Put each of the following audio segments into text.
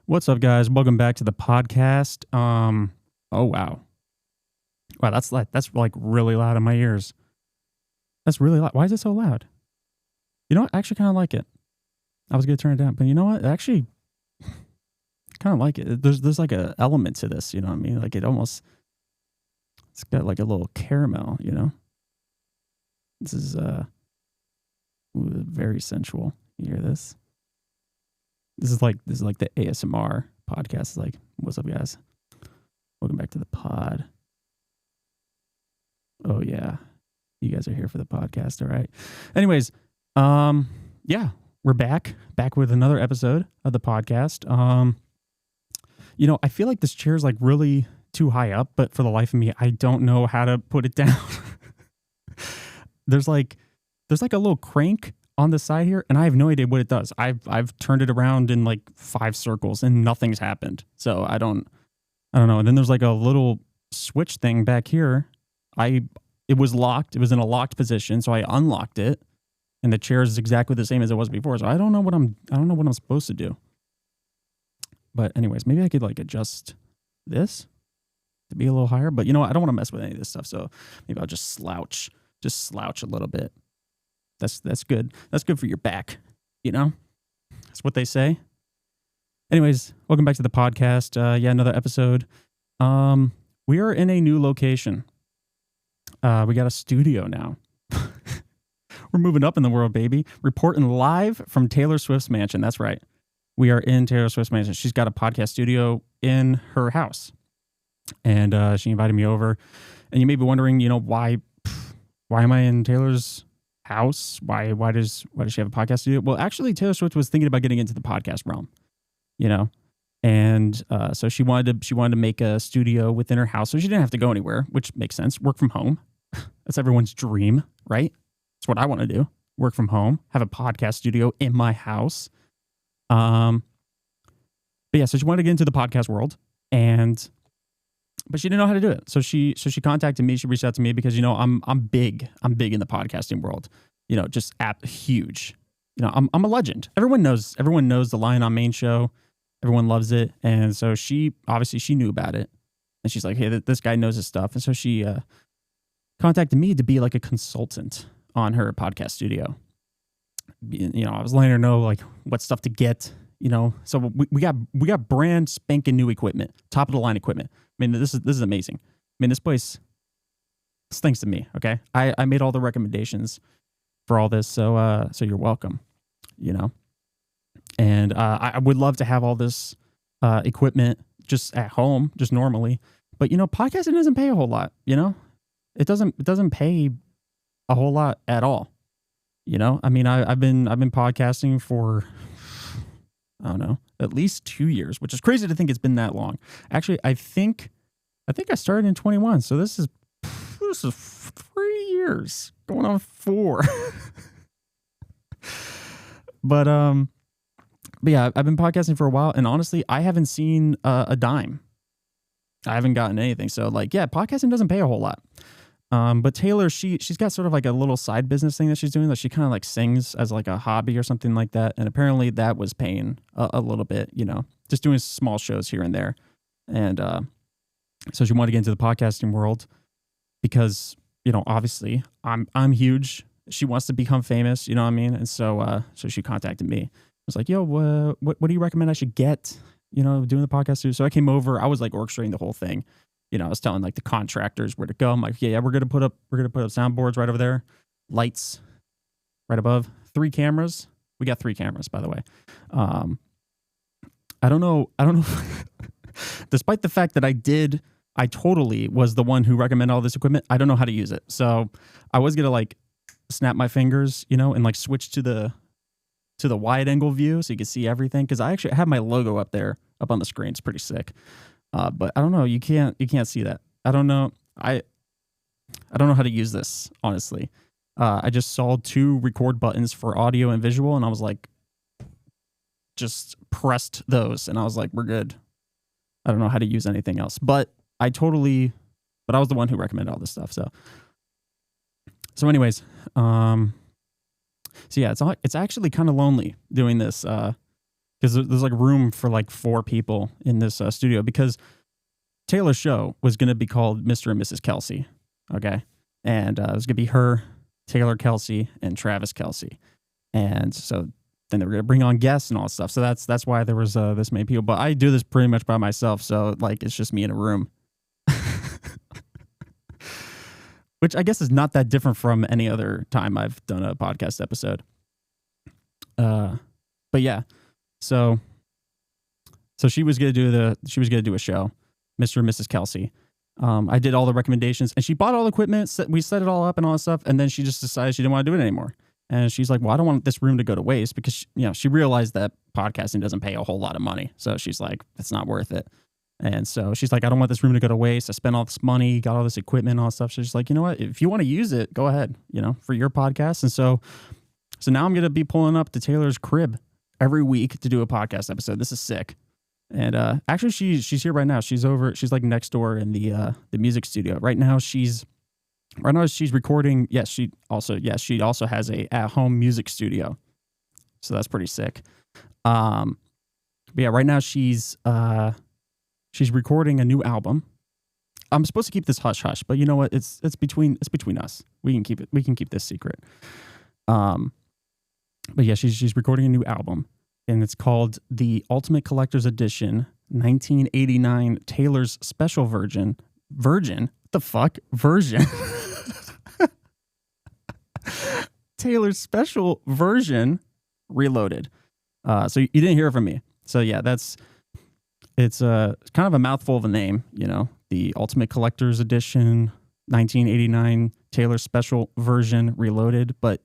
What's up, guys? Welcome back to the podcast. Oh wow, that's like really loud in my ears. That's really loud. Why is it so loud? You know what? I actually kind of like it. I was gonna turn it down, but you know what? I actually kind of like it. There's like a element to this. You know what I mean? Like it's got like a little caramel. You know, this is very sensual. You hear this? This is like the ASMR podcast. It's like, what's up, guys? Welcome back to the pod. Oh yeah, you guys are here for the podcast, all right? Anyways, yeah, we're back with another episode of the podcast. I feel like this chair is like really too high up, but for the life of me, I don't know how to put it down. There's like a little crank on the side here, and I have no idea what it does. I've turned it around in like 5 circles and nothing's happened. So I don't know. And then there's like a little switch thing back here. It was locked. It was in a locked position, so I unlocked it, and the chair is exactly the same as it was before. So I don't know what I'm supposed to do. But anyways, maybe I could like adjust this to be a little higher. But you know what? I don't want to mess with any of this stuff. So maybe I'll just slouch a little bit. That's good. That's good for your back, you know? That's what they say. Anyways, welcome back to the podcast. Another episode. We are in a new location. We got a studio now. We're moving up in the world, baby. Reporting live from Taylor Swift's mansion. That's right. We are in Taylor Swift's mansion. She's got a podcast studio in her house. And she invited me over. And you may be wondering, why am I in Taylor's house? Why does she have a podcast studio? Well, actually, Taylor Swift was thinking about getting into the podcast realm, and so she wanted to make a studio within her house, so she didn't have to go anywhere, which makes sense. Work from home. That's everyone's dream, right? That's what I want to do. Work from home, have a podcast studio in my house. But yeah, so she wanted to get into the podcast world, but she didn't know how to do it. So she contacted me. She reached out to me because, I'm big. I'm big in the podcasting world, just huge. I'm a legend. Everyone knows the Lion on Main show. Everyone loves it. And so she knew about it. And she's like, hey, this guy knows his stuff. And so she contacted me to be like a consultant on her podcast studio. I was letting her know like what stuff to get, so we got brand spanking new equipment, top of the line equipment. I mean, this is amazing. I mean, this place, it's thanks to me. Okay. I made all the recommendations for all this. So you're welcome, and I would love to have all this equipment just at home, just normally, but podcasting doesn't pay a whole lot, it doesn't pay a whole lot at all. I mean, I've been podcasting for, I don't know, at least 2 years, which is crazy to think it's been that long. Actually, I think I started in 21. So this is 3 years going on 4. But yeah, I've been podcasting for a while, and honestly, I haven't seen a dime. I haven't gotten anything. So like, yeah, podcasting doesn't pay a whole lot. But Taylor, she's got sort of like a little side business thing that she's doing, that she kind of like sings as like a hobby or something like that. And apparently that was paying a little bit, just doing small shows here and there. And so she wanted to get into the podcasting world because, obviously I'm huge. She wants to become famous, you know what I mean? And so she contacted me. I was like, yo, what do you recommend I should get, doing the podcast too? So I came over. I was like orchestrating the whole thing. I was telling like the contractors where to go. I'm like, yeah, we're gonna put up soundboards right over there, lights right above, 3 cameras. We got 3 cameras, by the way. I don't know. Despite the fact that I totally was the one who recommended all this equipment, I don't know how to use it. So I was gonna like snap my fingers, and like switch to the wide angle view so you can see everything. Because I actually have my logo up on the screen. It's pretty sick. But I don't know. You can't see that. I don't know. I don't know how to use this, honestly. I just saw 2 record buttons for audio and visual, and I was like, just pressed those, and I was like, we're good. I don't know how to use anything else. But I was the one who recommended all this stuff. So anyways, so yeah, it's actually kind of lonely doing this because there's like room for like 4 people in this studio, because Taylor's show was going to be called Mr. and Mrs. Kelsey. Okay. And it was going to be her, Taylor Kelsey, and Travis Kelsey. And so then they were going to bring on guests and all that stuff. So that's why there was this many people. But I do this pretty much by myself. So like, it's just me in a room. Which I guess is not that different from any other time I've done a podcast episode. But yeah, so she was gonna do a show, Mr. and Mrs. Kelsey. I did all the recommendations, and she bought all the equipment. We set it all up and all that stuff, and then she just decided she didn't want to do it anymore. And she's like, "Well, I don't want this room to go to waste," because she realized that podcasting doesn't pay a whole lot of money. So she's like, "It's not worth it." And so she's like, "I don't want this room to go to waste. I spent all this money, got all this equipment and all that stuff." So she's like, "You know what? If you want to use it, go ahead, for your podcast." And so now I'm going to be pulling up to Taylor's crib every week to do a podcast episode. This is sick. And actually, she's here right now. She's like next door in the music studio. Right now she's recording. Yes, she also has a at-home music studio. So that's pretty sick. But yeah, right now she's recording a new album. I'm supposed to keep this hush hush, but you know what? It's between us. We can keep this secret. But yeah, she's recording a new album, and it's called The Ultimate Collector's Edition 1989 Taylor's Special Version. What the fuck? Version. Taylor's Special Version Reloaded. So you didn't hear it from me. So yeah, it's kind of a mouthful of a name, The Ultimate Collector's Edition 1989 Taylor's Special Version Reloaded, but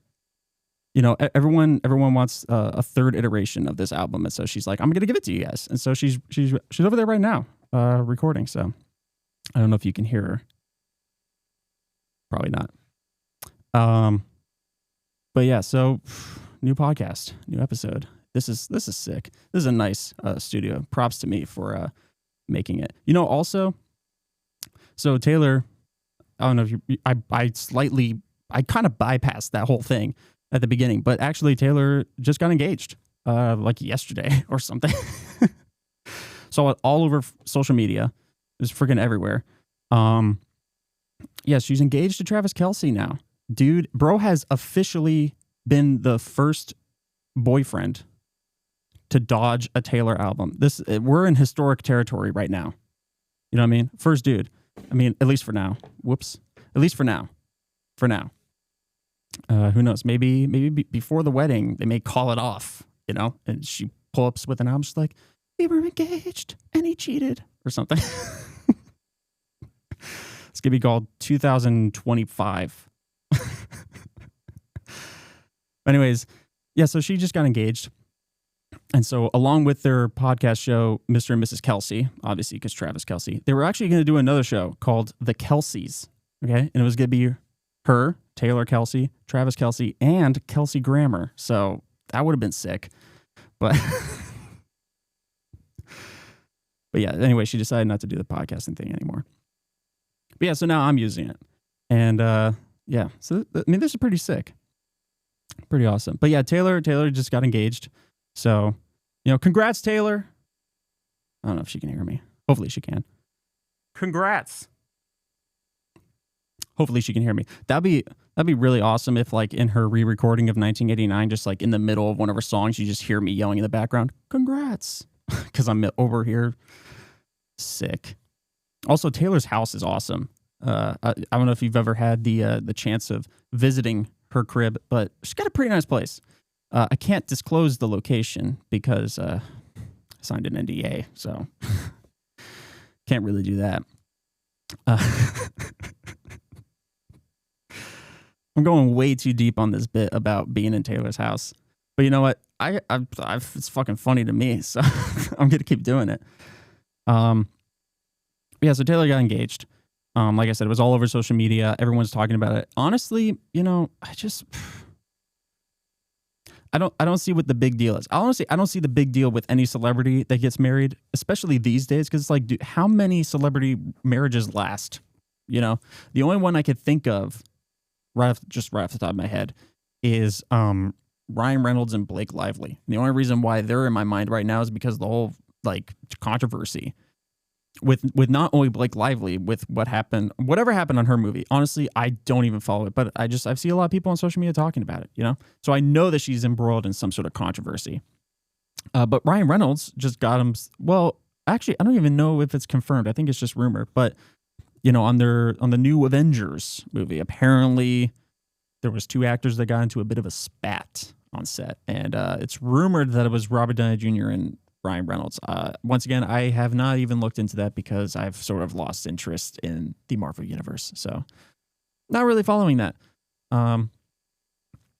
everyone wants a third iteration of this album, and so she's like, "I'm gonna give it to you guys." And so she's over there right now, recording. So I don't know if you can hear her. Probably not. But yeah, so new podcast, new episode. This is sick. This is a nice studio. Props to me for making it. Also, so Taylor, I don't know if I kind of bypassed that whole thing at the beginning, but actually Taylor just got engaged like yesterday or something. Saw it all over social media. It was freaking everywhere. Yeah, she's engaged to Travis Kelsey now. Dude, bro has officially been the first boyfriend to dodge a Taylor album. We're in historic territory right now. You know what I mean? First dude. I mean, at least for now. Whoops. At least for now. For now. Who knows? Maybe before the wedding, they may call it off, and she pull ups with an album. She's like, "We were engaged and he cheated," or something. It's going to be called 2025. Anyways, yeah, so she just got engaged. And so along with their podcast show, Mr. and Mrs. Kelsey, obviously because Travis Kelsey, they were actually going to do another show called The Kelseys. Okay. And it was going to be her, Taylor Kelsey, Travis Kelsey, and Kelsey Grammer. So that would have been sick. But yeah, anyway, she decided not to do the podcasting thing anymore. But yeah, so now I'm using it. And yeah, so I mean, this is pretty sick. Pretty awesome. But yeah, Taylor just got engaged. So, congrats, Taylor. I don't know if she can hear me. Hopefully she can. Congrats. Hopefully she can hear me. That'd be really awesome if, like, in her re-recording of 1989, just like in the middle of one of her songs, you just hear me yelling in the background, "Congrats," because I'm over here. Sick. Also, Taylor's house is awesome. I don't know if you've ever had the chance of visiting her crib, but she's got a pretty nice place. I can't disclose the location because I signed an NDA, so can't really do that. I'm going way too deep on this bit about being in Taylor's house, but you know what? It's fucking funny to me, so I'm gonna keep doing it. Yeah, so Taylor got engaged. Like I said, it was all over social media. Everyone's talking about it. Honestly, I don't see what the big deal is. Honestly, I don't see the big deal with any celebrity that gets married, especially these days, because it's like, dude, how many celebrity marriages last? The only one I could think of right off the top of my head is Ryan Reynolds and Blake Lively. And the only reason why they're in my mind right now is because of the whole like controversy with not only Blake Lively, with whatever happened on her movie. Honestly, I don't even follow it, but I've seen a lot of people on social media talking about it, you know? So I know that she's embroiled in some sort of controversy. But Ryan Reynolds just got him. Well, actually, I don't even know if it's confirmed. I think it's just rumor. But you know, on the new Avengers movie, apparently there was two actors that got into a bit of a spat on set, and it's rumored that it was Robert Downey Jr. and Ryan Reynolds. Once again, I have not even looked into that because I've sort of lost interest in the Marvel universe, so not really following that. But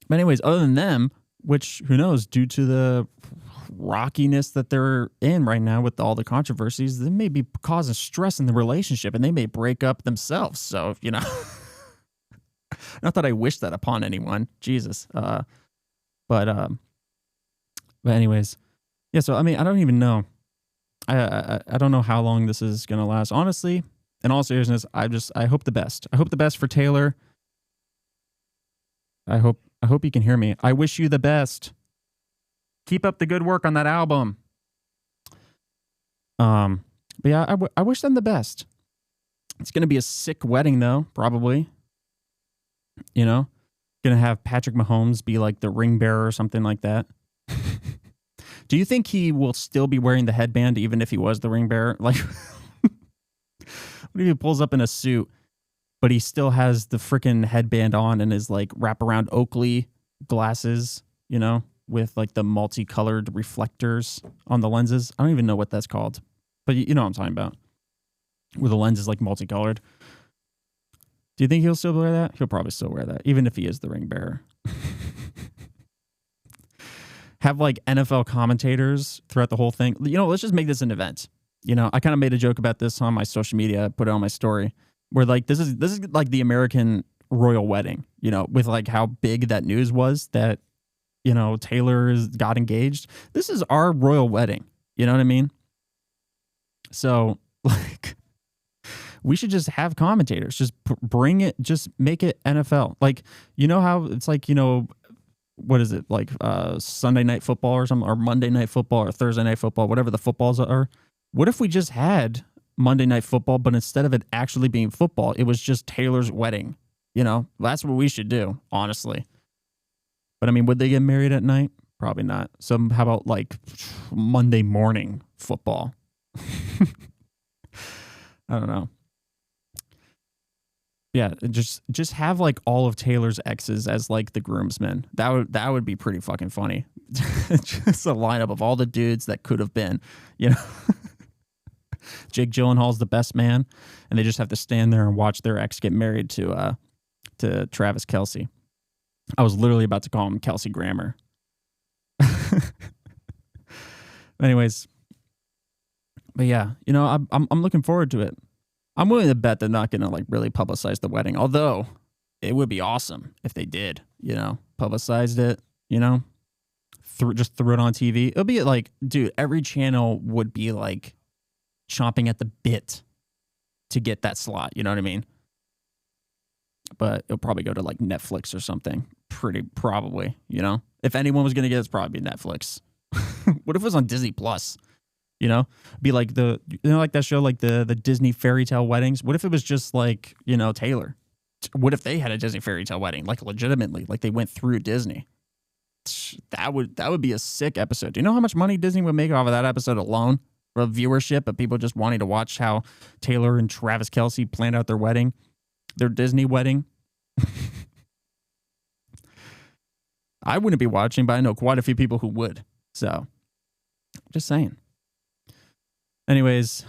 anyways, other than them, which who knows, due to the rockiness that they're in right now with all the controversies, they may be causing stress in the relationship and they may break up themselves. So, you know, not that I wish that upon anyone, Jesus. But anyways, yeah. So, I mean, I don't even know. I don't know how long this is going to last. Honestly, in all seriousness, I hope the best. I hope the best for Taylor. I hope you can hear me. I wish you the best. Keep up the good work on that album. But yeah, I wish them the best. It's going to be a sick wedding, though, probably. You know, going to have Patrick Mahomes be like the ring bearer or something like that. Do you think he will still be wearing the headband even if he was the ring bearer? Like, what if he pulls up in a suit, but he still has the freaking headband on and his like wraparound Oakley glasses, you know, with like the multicolored reflectors on the lenses? I don't even know what that's called, but you know what I'm talking about. Where the lens is like multicolored. Do you think he'll still wear that? He'll probably still wear that, even if he is the ring bearer. Have like NFL commentators throughout the whole thing. You know, let's just make this an event. You know, I kind of made a joke about this on my social media, put it on my story, where like this is like the American royal wedding, you know, with like how big that news was that, you know, Taylor got engaged. This is our royal wedding. You know what I mean? So like, we should just have commentators, just bring it, just make it NFL. Like, you know how it's like, you know, what is it, like Sunday Night Football or something, or Monday Night Football or Thursday Night Football, whatever the footballs are. What if we just had Monday Night Football, but instead of it actually being football, it was just Taylor's wedding? You know, that's what we should do, honestly. But I mean, would they get married at night? Probably not. So how about like Monday morning football? I don't know. Yeah, just have like all of Taylor's exes as like the groomsmen. That would be pretty fucking funny. Just a lineup of all the dudes that could have been, you know. Jake Gyllenhaal's the best man, and they just have to stand there and watch their ex get married to Travis Kelce. I was literally about to call him Kelsey Grammer. Anyways, but yeah, you know, I'm looking forward to it. I'm willing to bet they're not going to like really publicize the wedding, although it would be awesome if they did, you know, publicized it, you know, just threw it on TV. It'll be like, dude, every channel would be like chomping at the bit to get that slot. You know what I mean? But it'll probably go to like Netflix or something. Probably, you know, if anyone was going to get it, it's probably Netflix. What if it was on Disney Plus? You know, be like like that show, like the Disney fairy tale weddings. What if it was just like, you know, Taylor? What if they had a Disney fairy tale wedding, like legitimately, like they went through Disney? That would be a sick episode. Do you know how much money Disney would make off of that episode alone? For viewership of people just wanting to watch how Taylor and Travis Kelce planned out their wedding, their Disney wedding. I wouldn't be watching, but I know quite a few people who would. So, just saying. Anyways,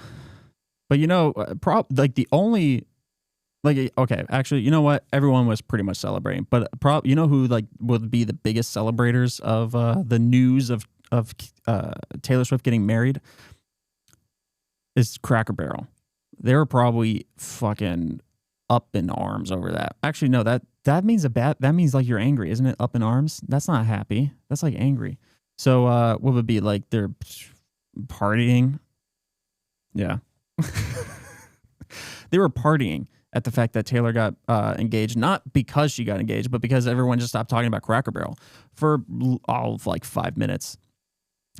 but you know, like the only, like, okay, actually, you know what? Everyone was pretty much celebrating, but you know who like would be the biggest celebrators of the news of Taylor Swift getting married? Is Cracker Barrel. They were probably fucking up in arms over that. Actually, no, that means that means like you're angry, isn't it? Up in arms? That's not happy. That's like angry. So what would it be like? They're partying. Yeah. They were partying at the fact that Taylor got engaged, not because she got engaged, but because everyone just stopped talking about Cracker Barrel for all of like 5 minutes.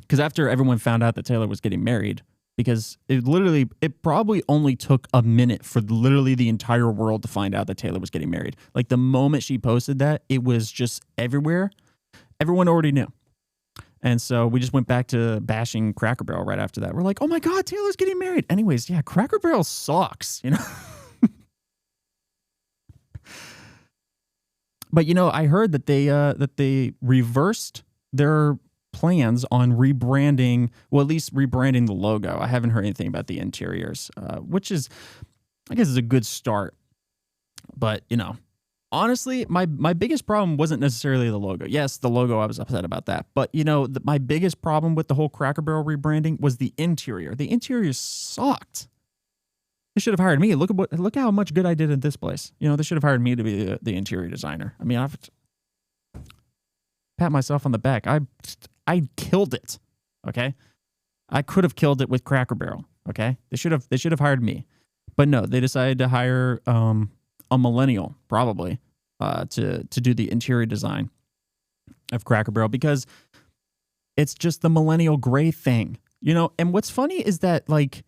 Because after everyone found out that Taylor was getting married, because it probably only took a minute for literally the entire world to find out that Taylor was getting married. Like the moment she posted that, it was just everywhere. Everyone already knew. And so we just went back to bashing Cracker Barrel right after that. We're like, oh my God, Taylor's getting married. Anyways, yeah, Cracker Barrel sucks, you know? But, you know, I heard that they reversed their plans on rebranding, well, at least rebranding the logo. I haven't heard anything about the interiors, which is, I guess, is a good start. But, you know, honestly, my biggest problem wasn't necessarily the logo. Yes, the logo, I was upset about that. But, you know, my biggest problem with the whole Cracker Barrel rebranding was the interior. The interior sucked. They should have hired me. Look how much good I did in this place. You know, they should have hired me to be the interior designer. I mean, I've pat myself on the back. I killed it. Okay, I could have killed it with Cracker Barrel. Okay, they should have hired me, but no, they decided to hire a millennial probably to do the interior design of Cracker Barrel because it's just the millennial gray thing, you know. And what's funny is that like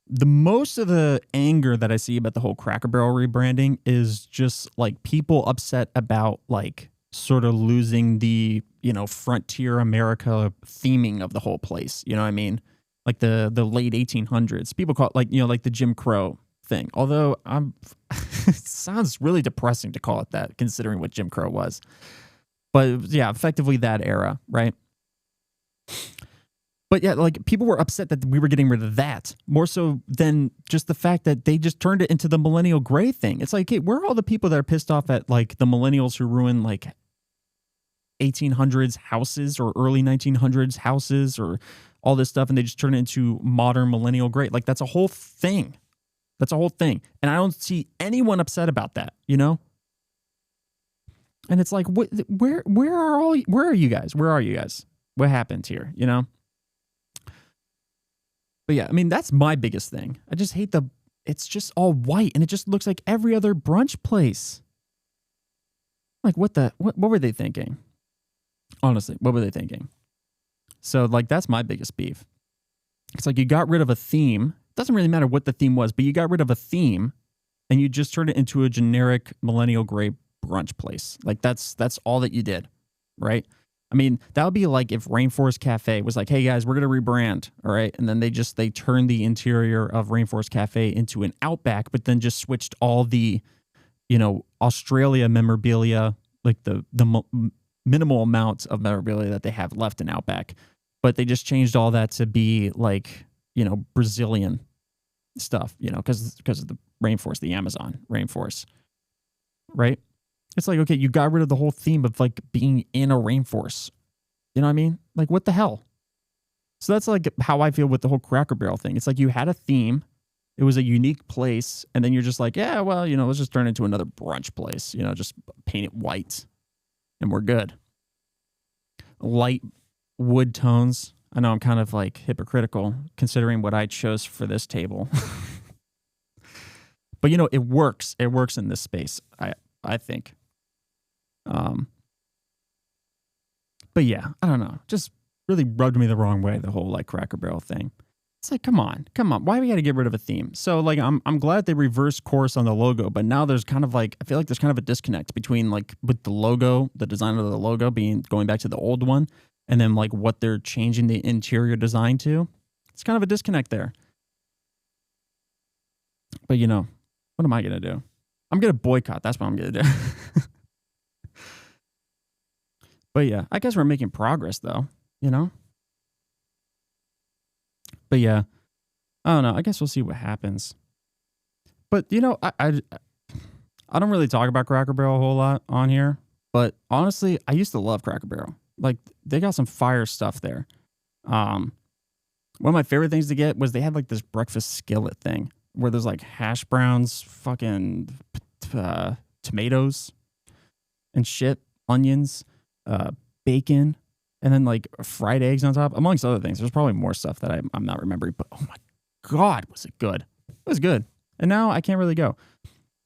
the most of the anger that I see about the whole Cracker Barrel rebranding is just like people upset about like sort of losing the, you know, frontier America theming of the whole place. You know what I mean? Like the late 1800s. People call it like, you know, like the Jim Crow thing. Although it sounds really depressing to call it that considering what Jim Crow was. But yeah, effectively that era, right? But yeah, like people were upset that we were getting rid of that more so than just the fact that they just turned it into the millennial gray thing. It's like, hey, where are all the people that are pissed off at like the millennials who ruin like 1800s houses or early 1900s houses or all this stuff and they just turn it into modern millennial gray? Like that's a whole thing. That's a whole thing. And I don't see anyone upset about that, you know? And it's like, where are you guys? Where are you guys? What happened here, you know? But yeah, I mean, that's my biggest thing. I just hate it's just all white and it just looks like every other brunch place. Like what were they thinking? Honestly, what were they thinking? So like, that's my biggest beef. It's like you got rid of a theme. It doesn't really matter what the theme was, but you got rid of a theme and you just turned it into a generic millennial gray brunch place. Like that's all that you did, right? I mean, that would be like if Rainforest Cafe was like, hey guys, we're going to rebrand. All right. And then they turned the interior of Rainforest Cafe into an Outback, but then just switched all the, you know, Australia memorabilia, like the minimal amount of memorabilia that they have left in Outback. But they just changed all that to be like, you know, Brazilian stuff, you know, because of the rainforest, the Amazon rainforest. Right. It's like, okay, you got rid of the whole theme of like being in a rainforest. You know what I mean? Like, what the hell? So that's like how I feel with the whole Cracker Barrel thing. It's like you had a theme. It was a unique place. And then you're just like, yeah, well, you know, let's just turn it into another brunch place. You know, just paint it white and we're good. Light wood tones. I know I'm kind of like hypocritical considering what I chose for this table. But, you know, it works. It works in this space, I think. But yeah, I don't know. Just really rubbed me the wrong way, the whole like Cracker Barrel thing. It's like, come on. Why do we got to get rid of a theme? So like, I'm glad they reversed course on the logo, but now there's kind of like, I feel like there's kind of a disconnect between like with the logo, the design of the logo going back to the old one, and then like what they're changing the interior design to. It's kind of a disconnect there. But you know, what am I going to do? I'm going to boycott. That's what I'm going to do. But yeah, I guess we're making progress though, you know? But yeah, I don't know. I guess we'll see what happens. But you know, I don't really talk about Cracker Barrel a whole lot on here. But honestly, I used to love Cracker Barrel. Like they got some fire stuff there. One of my favorite things to get was they had like this breakfast skillet thing where there's like hash browns, fucking tomatoes and shit, onions, bacon, and then like fried eggs on top, amongst other things. There's probably more stuff that I'm not remembering, but oh my God, was it good? It was good. And now I can't really go.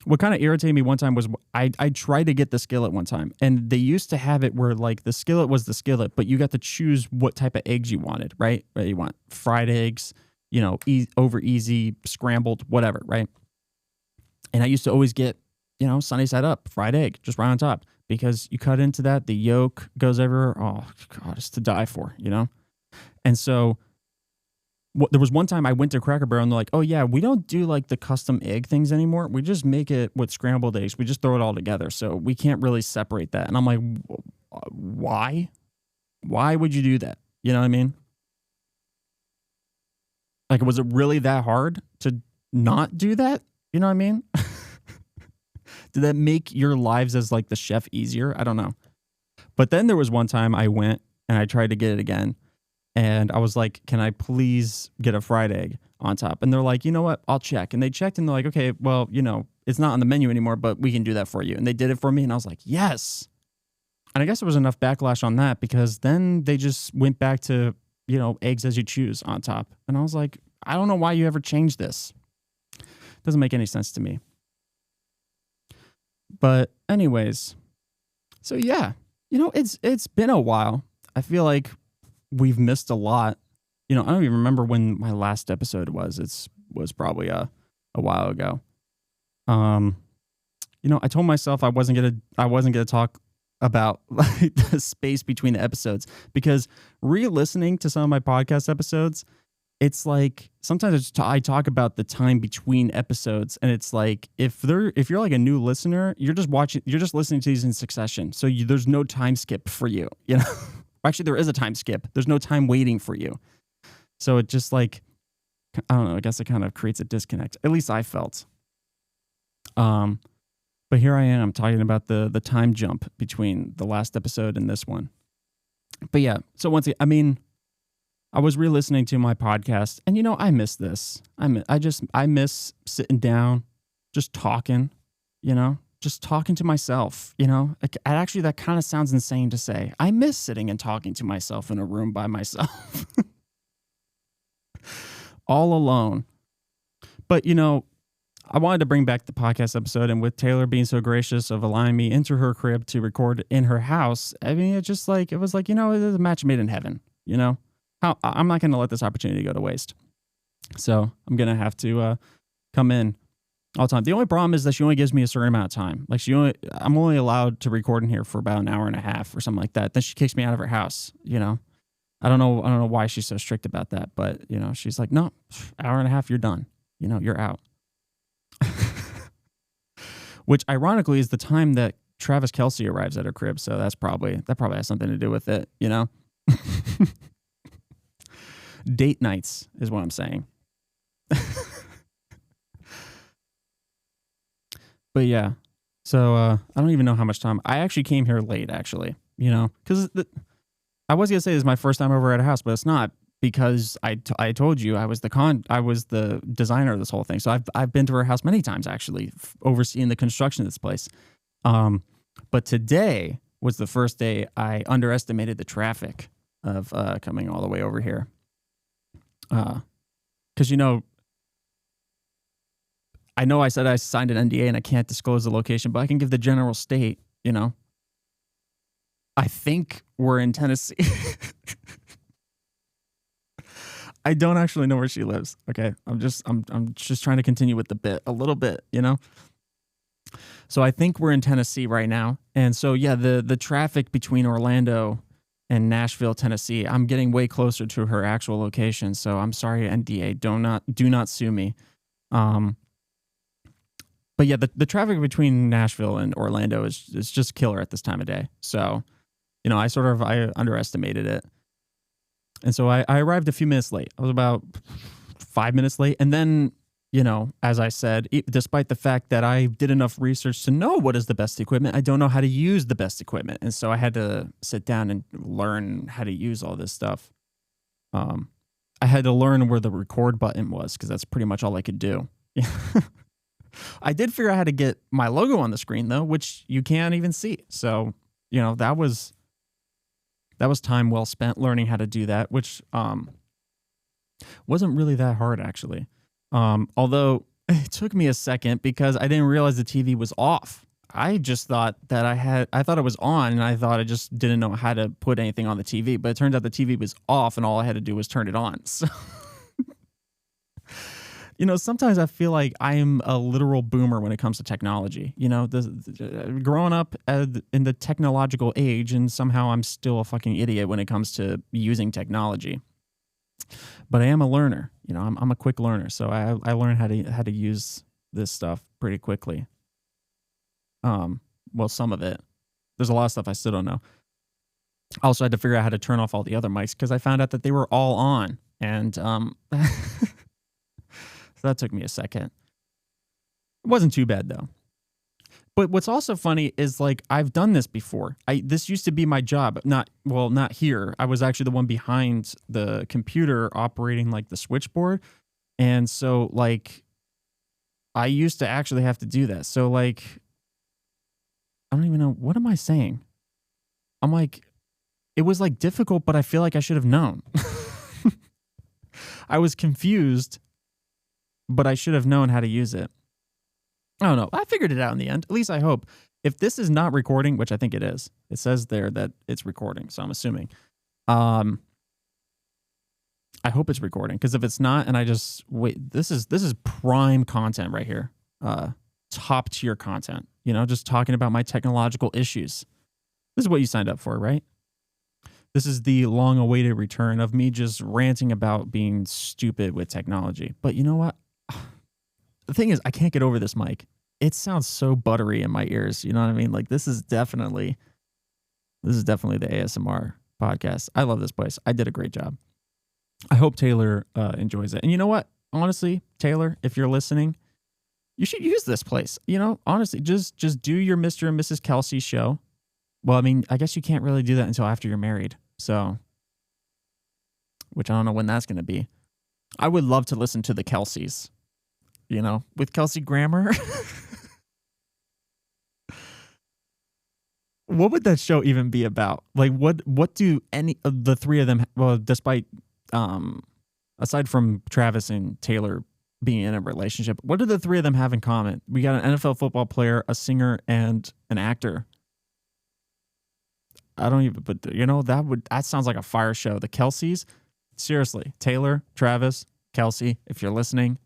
what kind of irritated me one time was I tried to get the skillet one time, and they used to have it where like the skillet was the skillet, but you got to choose what type of eggs you wanted, right? Whether you want fried eggs, over easy, scrambled, whatever, right? And I used to always get, sunny side up, fried egg, just right on top, because you cut into that, the yolk goes everywhere. Oh God, it's to die for, And so there was one time I went to Cracker Barrel and they're like, oh yeah, we don't do like the custom egg things anymore. We just make it with scrambled eggs. We just throw it all together. So we can't really separate that. And I'm like, why? Why would you do that? You know what I mean? Like, was it really that hard to not do that? You know what I mean? Did that make your lives as like the chef easier? I don't know. But then there was one time I went and I tried to get it again. And I was like, can I please get a fried egg on top? And they're like, you know what? I'll check. And they checked and they're like, okay, well, it's not on the menu anymore, but we can do that for you. And they did it for me. And I was like, yes. And I guess there was enough backlash on that because then they just went back to, eggs as you choose on top. And I was like, I don't know why you ever changed this. Doesn't make any sense to me. But anyways, so yeah, it's been a while. I feel like we've missed a lot. I don't even remember when my last episode was. Was probably a while ago. I told myself I wasn't gonna talk about like the space between the episodes because re-listening to some of my podcast episodes, it's like sometimes I talk about the time between episodes, and it's like if you're like a new listener, you're just listening to these in succession, so there's no time skip for you. Actually, there is a time skip. There's no time waiting for you. So it just like, I don't know, I guess it kind of creates a disconnect. At least I felt. But here I am talking about the time jump between the last episode and this one. But yeah, so once again, I was re-listening to my podcast and I miss this. I miss sitting down, just talking, just talking to myself, Actually, that kind of sounds insane to say. I miss sitting and talking to myself in a room by myself. All alone. But, I wanted to bring back the podcast episode, and with Taylor being so gracious of allowing me into her crib to record in her house, I mean, it was like, it was a match made in heaven, I'm not going to let this opportunity go to waste. So I'm going to have to come in all the time. The only problem is that she only gives me a certain amount of time. Like I'm only allowed to record in here for about an hour and a half or something like that. Then she kicks me out of her house, I don't know why she's so strict about that, but she's like, no, hour and a half, you're done. You're out. Which ironically is the time that Travis Kelce arrives at her crib. So that probably has something to do with it, Date nights is what I'm saying. But yeah, so I don't even know how much time. I actually came here late, actually, because I was going to say this is my first time over at a house, but it's not, because I told you I was the designer of this whole thing. So I've been to her house many times, actually, overseeing the construction of this place. But today was the first day I underestimated the traffic of coming all the way over here. Because I know I said I signed an NDA and I can't disclose the location, but I can give the general state. I think we're in Tennessee. I don't actually know where she lives. Okay, I'm just trying to continue with the bit a little bit, So I think we're in Tennessee right now, and so yeah, the traffic between Orlando and Nashville, Tennessee, I'm getting way closer to her actual location. So I'm sorry, NDA, do not sue me. But yeah, the traffic between Nashville and Orlando is just killer at this time of day. So, I underestimated it. And so I arrived a few minutes late. I was about 5 minutes late. And then, as I said, despite the fact that I did enough research to know what is the best equipment, I don't know how to use the best equipment. And so I had to sit down and learn how to use all this stuff. I had to learn where the record button was because that's pretty much all I could do. I did figure out how to get my logo on the screen, though, which you can't even see. So, that was time well spent learning how to do that, which wasn't really that hard, actually. Although It took me a second because I didn't realize the TV was off. I just thought that I thought it was on, and I thought I just didn't know how to put anything on the TV. But it turns out the TV was off, and all I had to do was turn it on. So, sometimes I feel like I am a literal boomer when it comes to technology. Growing up in the technological age, and somehow I'm still a fucking idiot when it comes to using technology. But I am a learner. I'm a quick learner, so I learned how to use this stuff pretty quickly. Well, some of it. There's a lot of stuff I still don't know. I also had to figure out how to turn off all the other mics because I found out that they were all on, and so that took me a second. It wasn't too bad though. But what's also funny is like I've done this before. This used to be my job. Not here. I was actually the one behind the computer operating like the switchboard. And so like I used to actually have to do that. So like I don't even know, what am I saying? I'm like, it was like difficult, but I feel like I should have known. I was confused, but I should have known how to use it. I don't know. I figured it out in the end. At least I hope. If this is not recording, which I think it is, it says there that it's recording, so I'm assuming. I hope it's recording, because if it's not, and I just wait, this is prime content right here. Top tier content. Just talking about my technological issues. This is what you signed up for, right? This is the long-awaited return of me just ranting about being stupid with technology. But you know what? The thing is, I can't get over this mic. It sounds so buttery in my ears. You know what I mean? Like this is definitely the ASMR podcast. I love this place. I did a great job. I hope Taylor enjoys it. And you know what? Honestly, Taylor, if you're listening, you should use this place. Honestly, just do your Mr. and Mrs. Kelsey show. Well, I mean, I guess you can't really do that until after you're married. So, which I don't know when that's going to be. I would love to listen to the Kelseys. With Kelsey Grammer. What would that show even be about? Like, what do any of the three of them, well, despite, aside from Travis and Taylor being in a relationship, what do the three of them have in common? We got an NFL football player, a singer, and an actor. I don't even, but that sounds like a fire show. The Kelseys, seriously, Taylor, Travis, Kelsey, if you're listening,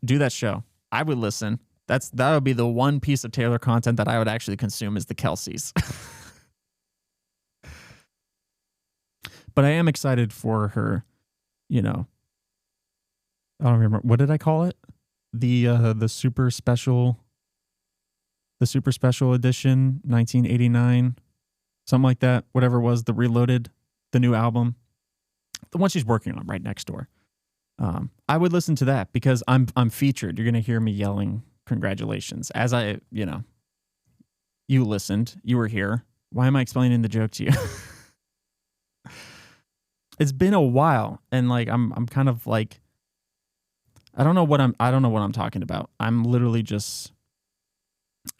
do that show. I would listen. That would be the one piece of Taylor content that I would actually consume is the Kelseys. But I am excited for her, I don't remember, what did I call it? The super special edition, 1989, something like that. Whatever it was, the Reloaded, the new album, the one she's working on right next door. I would listen to that because I'm featured. You're going to hear me yelling congratulations as I, you listened, you were here. Why am I explaining the joke to you? It's been a while, and like I'm kind of like I don't know what I'm talking about. I'm literally just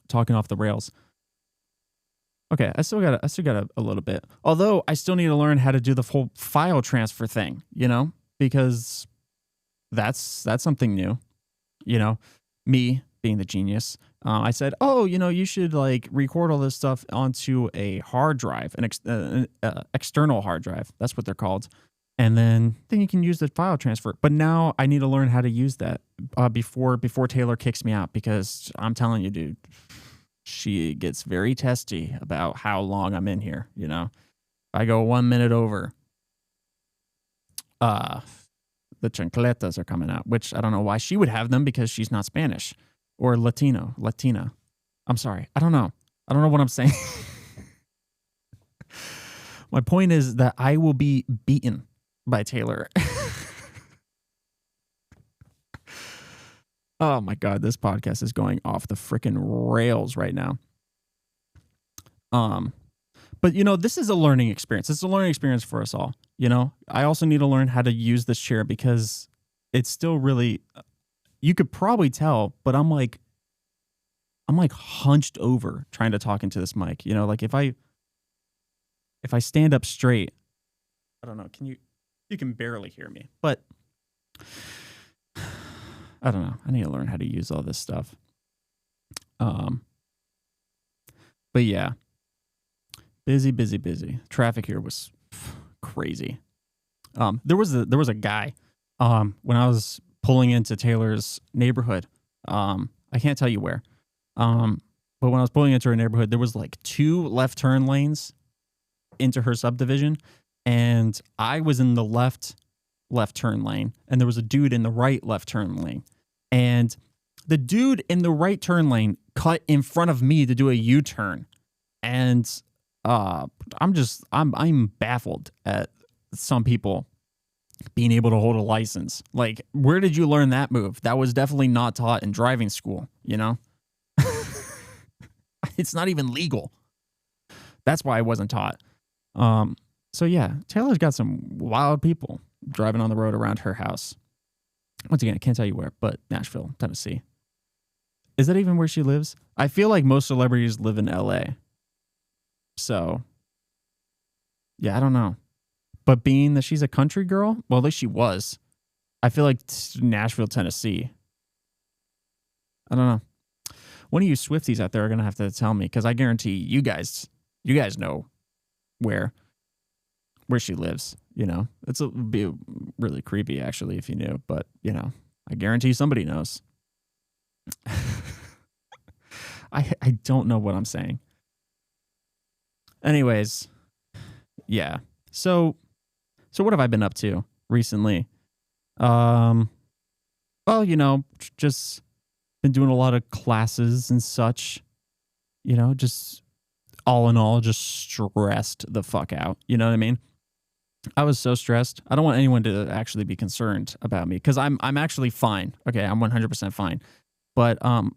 talking off the rails. Okay, I still got a little bit. Although I still need to learn how to do the whole file transfer thing, because that's something new. Me being the genius. I said, "Oh, you should like record all this stuff onto a hard drive, an external hard drive. That's what they're called." And then you can use the file transfer. But now I need to learn how to use that before Taylor kicks me out, because I'm telling you, dude, she gets very testy about how long I'm in here. I go 1 minute over. The chancletas are coming out, which I don't know why she would have them, because she's not Spanish or Latina. I'm sorry. I don't know what I'm saying. My point is that I will be beaten by Taylor. Oh my God, this podcast is going off the freaking rails right now. But this is a learning experience. It's a learning experience for us all. I also need to learn how to use this chair, because it's still really, you could probably tell, but I'm like hunched over trying to talk into this mic. Like if I stand up straight, I don't know. You can barely hear me, but I don't know. I need to learn how to use all this stuff. But yeah, busy. Traffic here was crazy. There was a guy when I was pulling into Taylor's neighborhood. I can't tell you where. But when I was pulling into her neighborhood, there was like 2 left turn lanes into her subdivision, and I was in the left turn lane, and there was a dude in the right left turn lane. And the dude in the right turn lane cut in front of me to do a U-turn. And I'm baffled at some people being able to hold a license. Like, where did you learn that move? That was definitely not taught in driving school, you know? It's not even legal. That's why I wasn't taught. So yeah, Taylor's got some wild people driving on the road around her house. Once again, I can't tell you where, but Nashville, Tennessee. Is that even where she lives? I feel like most celebrities live in LA. So, yeah, I don't know. But being that she's a country girl, well, at least she was. I feel like Nashville, Tennessee. I don't know. One of you Swifties out there are going to have to tell me, because I guarantee you guys know where she lives. You know, it'd be really creepy, actually, if you knew. But, you know, I guarantee somebody knows. I don't know what I'm saying. Anyways, yeah. So what have I been up to recently? Well, you know, just been doing a lot of classes and such. You know, just all in all, just stressed the fuck out. You know what I mean? I was so stressed. I don't want anyone to actually be concerned about me, because I'm actually fine. Okay, I'm 100% fine. But I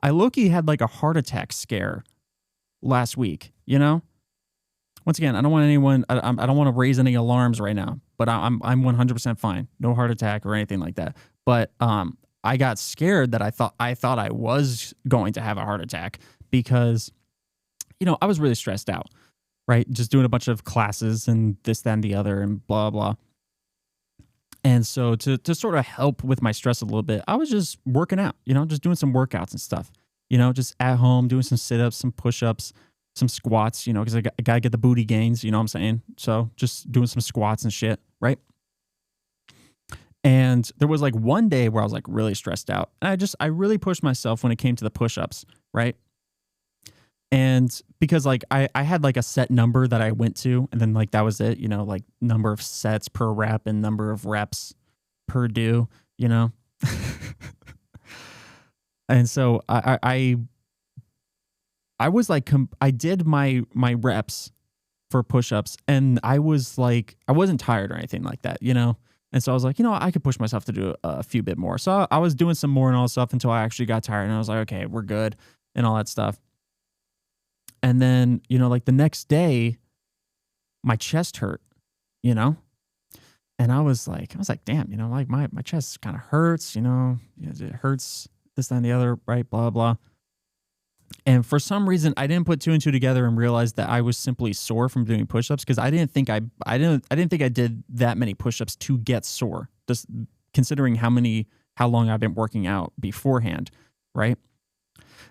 low-key had like a heart attack scare last week, you know? Once again, I don't want anyone, I don't want to raise any alarms right now, but I'm 100% fine. No heart attack or anything like that. But I got scared that I thought I was going to have a heart attack, because, you know, I was really stressed out, right? Just doing a bunch of classes and this, that, and the other and blah, blah. And so to sort of help with my stress a little bit, I was just working out, you know, just doing some workouts and stuff, you know, just at home, doing some sit-ups, some push-ups, some squats, you know, because I got to get the booty gains, you know what I'm saying? So just doing some squats and shit, right? And there was like one day where I was like really stressed out. And I really pushed myself when it came to the push-ups, right? And because like I had like a set number that I went to, and then like that was it, you know, like number of sets per rep and number of reps per do, you know? And so I was like, I did my reps for push-ups, and I was like, I wasn't tired or anything like that, you know? And so I was like, you know, I could push myself to do a few bit more. So I was doing some more and all that stuff until I actually got tired, and I was like, okay, we're good and all that stuff. And then, you know, like the next day, my chest hurt, you know? And I was like, damn, you know, like my chest kind of hurts, you know, it hurts this, that, and the other, right? Blah, blah. And for some reason, I didn't put 2 and 2 together and realize that I was simply sore from doing push-ups, because I didn't think I did that many push-ups to get sore, just considering how long I've been working out beforehand, right?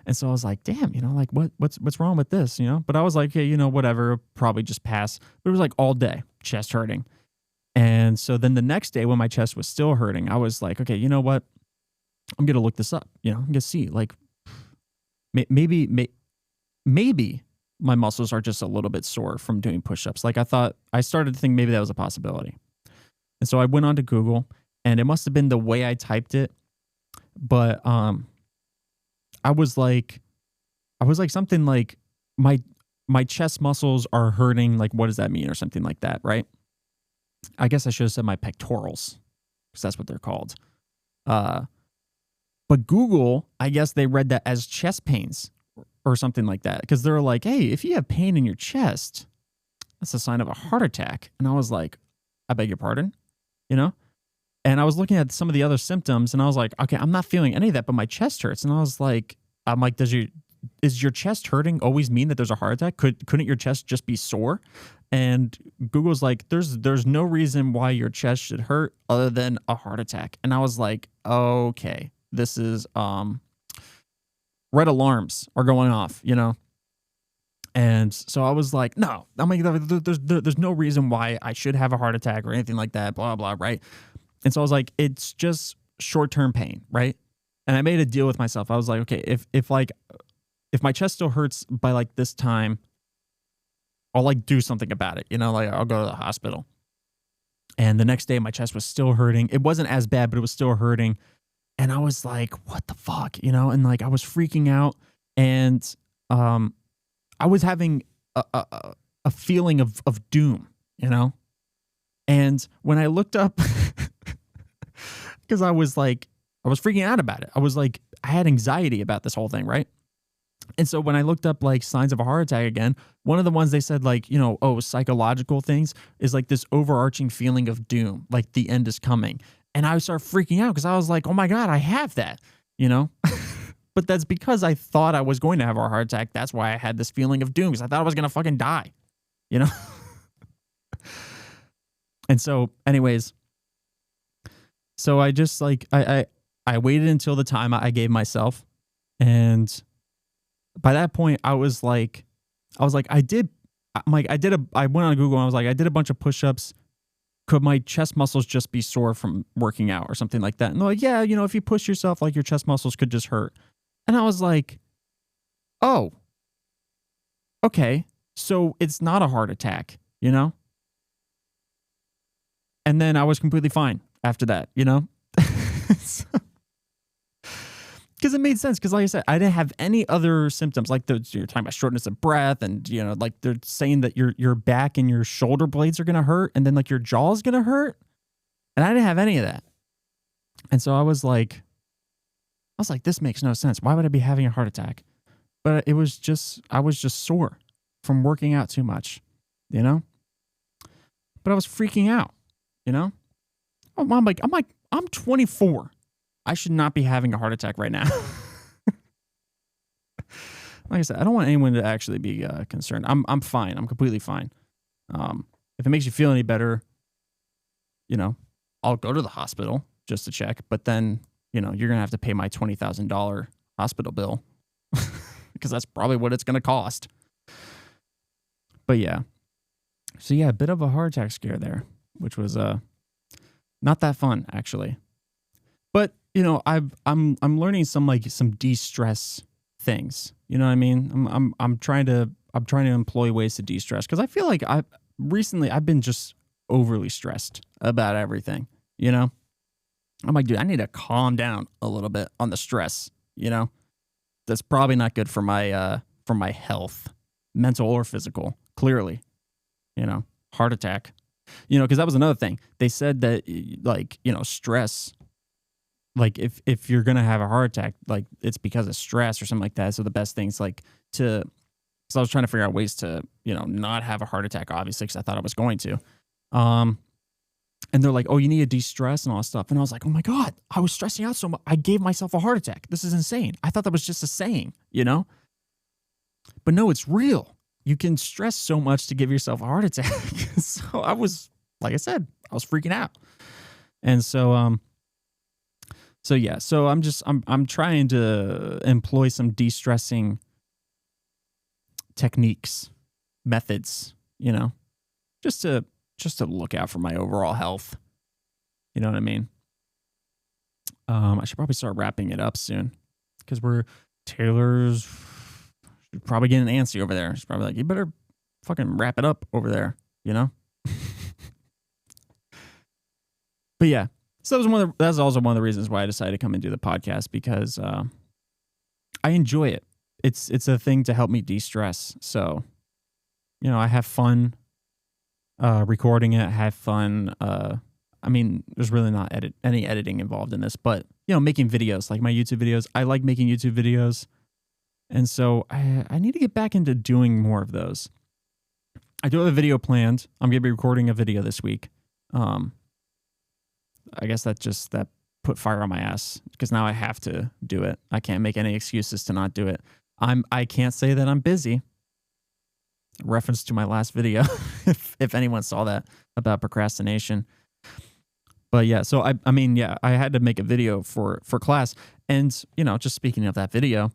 And so I was like, damn, you know, like what's wrong with this, you know? But I was like, hey, you know, whatever, probably just pass. But it was like all day, chest hurting. And so then the next day when my chest was still hurting, I was like, okay, you know what? I'm going to look this up, you know, I'm going to see, like, maybe my muscles are just a little bit sore from doing push-ups. Like I started to think maybe that was a possibility. And so I went on to Google, and it must have been the way I typed it. But I was like something like my chest muscles are hurting. Like, what does that mean? Or something like that, right? I guess I should have said my pectorals, because that's what they're called. But Google, I guess they read that as chest pains or something like that, because they're like, hey, if you have pain in your chest, that's a sign of a heart attack. And I was like, I beg your pardon, you know? And I was looking at some of the other symptoms, and I was like, okay, I'm not feeling any of that, but my chest hurts. And I was like, is your chest hurting always mean that there's a heart attack? Couldn't your chest just be sore? and Google's like, there's no reason why your chest should hurt other than a heart attack. And I was like, okay, this is red alarms are going off, you know? And so I was like, no, I'm like, there's no reason why I should have a heart attack or anything like that, blah, blah, right? And so I was like, it's just short-term pain, right? And I made a deal with myself. I was like, okay, if my chest still hurts by like this time, I'll like do something about it, you know, like I'll go to the hospital. And the next day my chest was still hurting. It wasn't as bad, but it was still hurting. And I was like, what the fuck, you know? And like I was freaking out, and I was having a feeling of doom, you know? And when I looked up, because I was freaking out about it. I was like, I had anxiety about this whole thing, right? And so when I looked up like signs of a heart attack again, one of the ones they said like, you know, psychological things is like this overarching feeling of doom, like the end is coming. And I started freaking out because I was like, oh my God, I have that, you know? But that's because I thought I was going to have a heart attack. That's why I had this feeling of doom, because I thought I was going to fucking die, you know? And so anyways, so I just like, I waited until the time I gave myself. And by that point I went on Google and I was like, I did a bunch of push-ups. Could my chest muscles just be sore from working out or something like that? And they're like, yeah, you know, if you push yourself, like your chest muscles could just hurt. And I was like, oh, okay. So it's not a heart attack, you know? And then I was completely fine after that, you know? Because it made sense. Because like I said, I didn't have any other symptoms. Like you're talking about shortness of breath, and you know, like they're saying that your back and your shoulder blades are gonna hurt, and then like your jaw is gonna hurt, and I didn't have any of that. And so I was like, this makes no sense. Why would I be having a heart attack? But I was just sore from working out too much, you know. But I was freaking out, you know. I'm 24. I should not be having a heart attack right now. Like I said, I don't want anyone to actually be concerned. I'm fine. I'm completely fine. If it makes you feel any better, you know, I'll go to the hospital just to check. But then, you know, you're going to have to pay my $20,000 hospital bill because that's probably what it's going to cost. But yeah. So yeah, a bit of a heart attack scare there, which was not that fun actually. But you know, I'm learning some de-stress things. You know what I mean? I'm trying to employ ways to de-stress, because I feel like I've been just overly stressed about everything. You know, I'm like, dude, I need to calm down a little bit on the stress. You know, that's probably not good for my health, mental or physical. Clearly, you know, heart attack. You know, because that was another thing. They said that like, you know, stress. Like if you're going to have a heart attack, like it's because of stress or something like that. So the best thing's like so I was trying to figure out ways to, you know, not have a heart attack, obviously, because I thought I was going to. And they're like, oh, you need to de-stress and all that stuff. And I was like, oh my God, I was stressing out so much. I gave myself a heart attack. This is insane. I thought that was just a saying, you know? But no, it's real. You can stress so much to give yourself a heart attack. So I was, like I said, I was freaking out. And so yeah, so I'm trying to employ some de-stressing techniques, methods, you know, just to look out for my overall health. You know what I mean? I should probably start wrapping it up soon, because Taylor's probably getting antsy over there. She's probably like, you better fucking wrap it up over there, you know? But yeah. So that's also one of the reasons why I decided to come and do the podcast, because I enjoy it. It's a thing to help me de-stress. So, you know, I have fun recording it. I have fun. I mean, there's really not any editing involved in this, but you know, making videos like my YouTube videos. I like making YouTube videos, and so I need to get back into doing more of those. I do have a video planned. I'm gonna be recording a video this week. I guess that put fire on my ass, because now I have to do it. I can't make any excuses to not do it. I can't say that I'm busy. Reference to my last video, if anyone saw that about procrastination. But yeah, so I mean, yeah, I had to make a video for class, and just speaking of that video,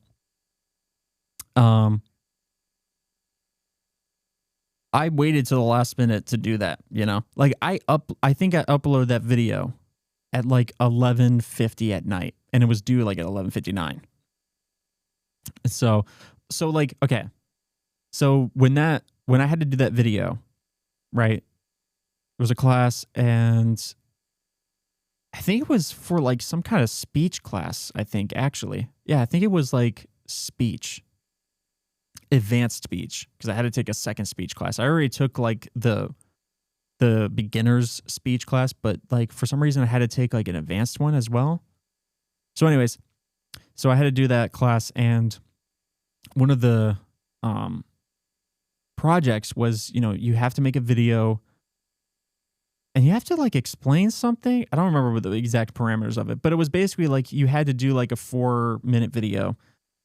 um, I waited till the last minute to do that. Like I think I uploaded that video at like 11:50 at night, and it was due like at 11:59. So like, okay, so when I had to do that video, right? There was a class, and I think it was for like some kind of speech class. I think actually, yeah, I think it was like speech, advanced speech, because I had to take a second speech class. I already took like the beginner's speech class, but like for some reason I had to take like an advanced one as well. So anyways, so I had to do that class, and one of the projects was, you have to make a video and you have to like explain something. I don't remember what the exact parameters of it, but it was basically like you had to do like a 4-minute video,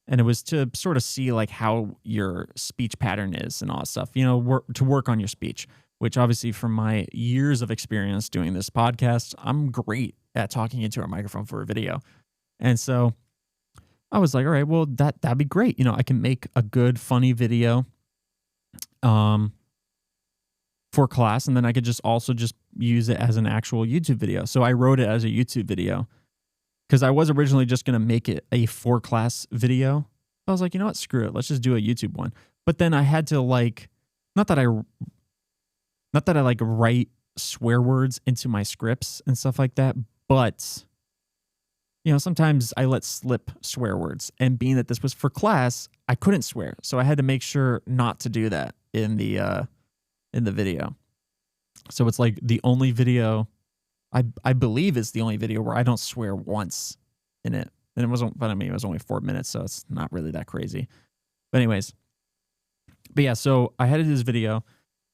and it was to sort of see like how your speech pattern is and all that stuff, to work on your speech, which obviously from my years of experience doing this podcast, I'm great at talking into a microphone for a video. And so I was like, all right, well, that'd be great. I can make a good, funny video for class, and then I could just also just use it as an actual YouTube video. So I wrote it as a YouTube video because I was originally just going to make it a for class video. I was like, you know what? Screw it. Let's just do a YouTube one. But then I had to like, not that I like write swear words into my scripts and stuff like that, but sometimes I let slip swear words, and being that this was for class, I couldn't swear. So I had to make sure not to do that in the video. So it's like the only video, I believe it's the only video where I don't swear once in it. And it wasn't, but I mean, it was only 4 minutes, so it's not really that crazy. But anyways, yeah, so I had to do this video,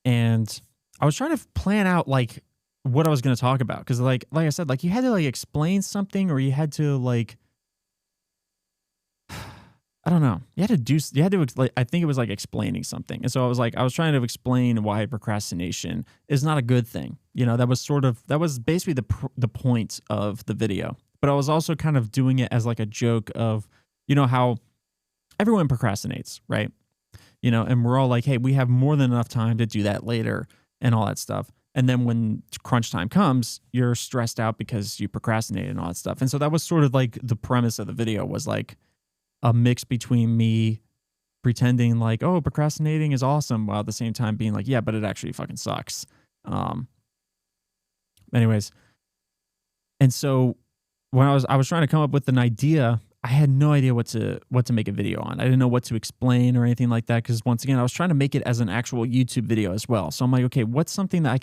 and I was trying to plan out like what I was going to talk about. Cause like I said, like you had to like explain something, or you had to like, I don't know. You had to, like, I think it was like explaining something. And so I was trying to explain why procrastination is not a good thing. That was basically the point of the video. But I was also kind of doing it as like a joke of, how everyone procrastinates, right? And we're all like, hey, we have more than enough time to do that later and all that stuff. And then when crunch time comes, you're stressed out because you procrastinated and all that stuff. And so that was sort of like the premise of the video, was like a mix between me pretending like, oh, procrastinating is awesome, while at the same time being like, yeah, but it actually fucking sucks. Anyways. And so when I was trying to come up with an idea, I had no idea what to make a video on. I didn't know what to explain or anything like that, because once again, I was trying to make it as an actual YouTube video as well. So I'm like, okay, what's something that I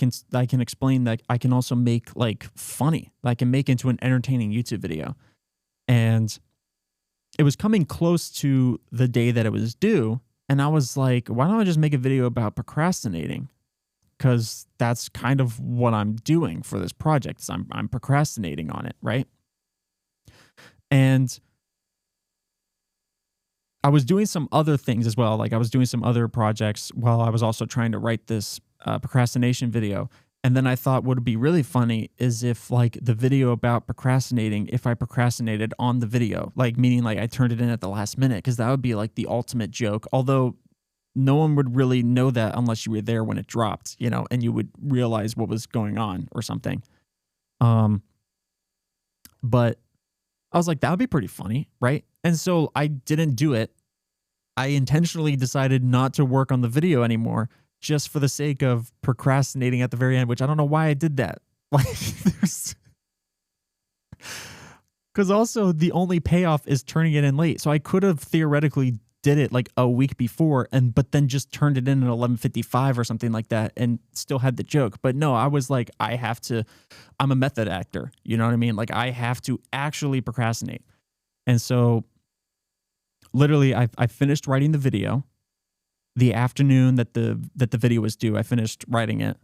can explain that I can also make like funny, that I can make into an entertaining YouTube video. And it was coming close to the day that it was due, and I was like, why don't I just make a video about procrastinating? Because that's kind of what I'm doing for this project. So I'm procrastinating on it, right? And I was doing some other things as well. Like I was doing some other projects while I was also trying to write this procrastination video. And then I thought what would be really funny is if like the video about procrastinating, if I procrastinated on the video, like meaning like I turned it in at the last minute, because that would be like the ultimate joke. Although no one would really know that unless you were there when it dropped, and you would realize what was going on or something. But I was like, that would be pretty funny, right? And so I didn't do it. I intentionally decided not to work on the video anymore, just for the sake of procrastinating at the very end, which I don't know why I did that. Like, because also the only payoff is turning it in late. So I could have theoretically did it like a week before, but then just turned it in at 11:55 or something like that, and still had the joke. But no, I was like, I'm a method actor. You know what I mean? Like I have to actually procrastinate. And so literally I finished writing the video the afternoon that the video was due. I finished writing it.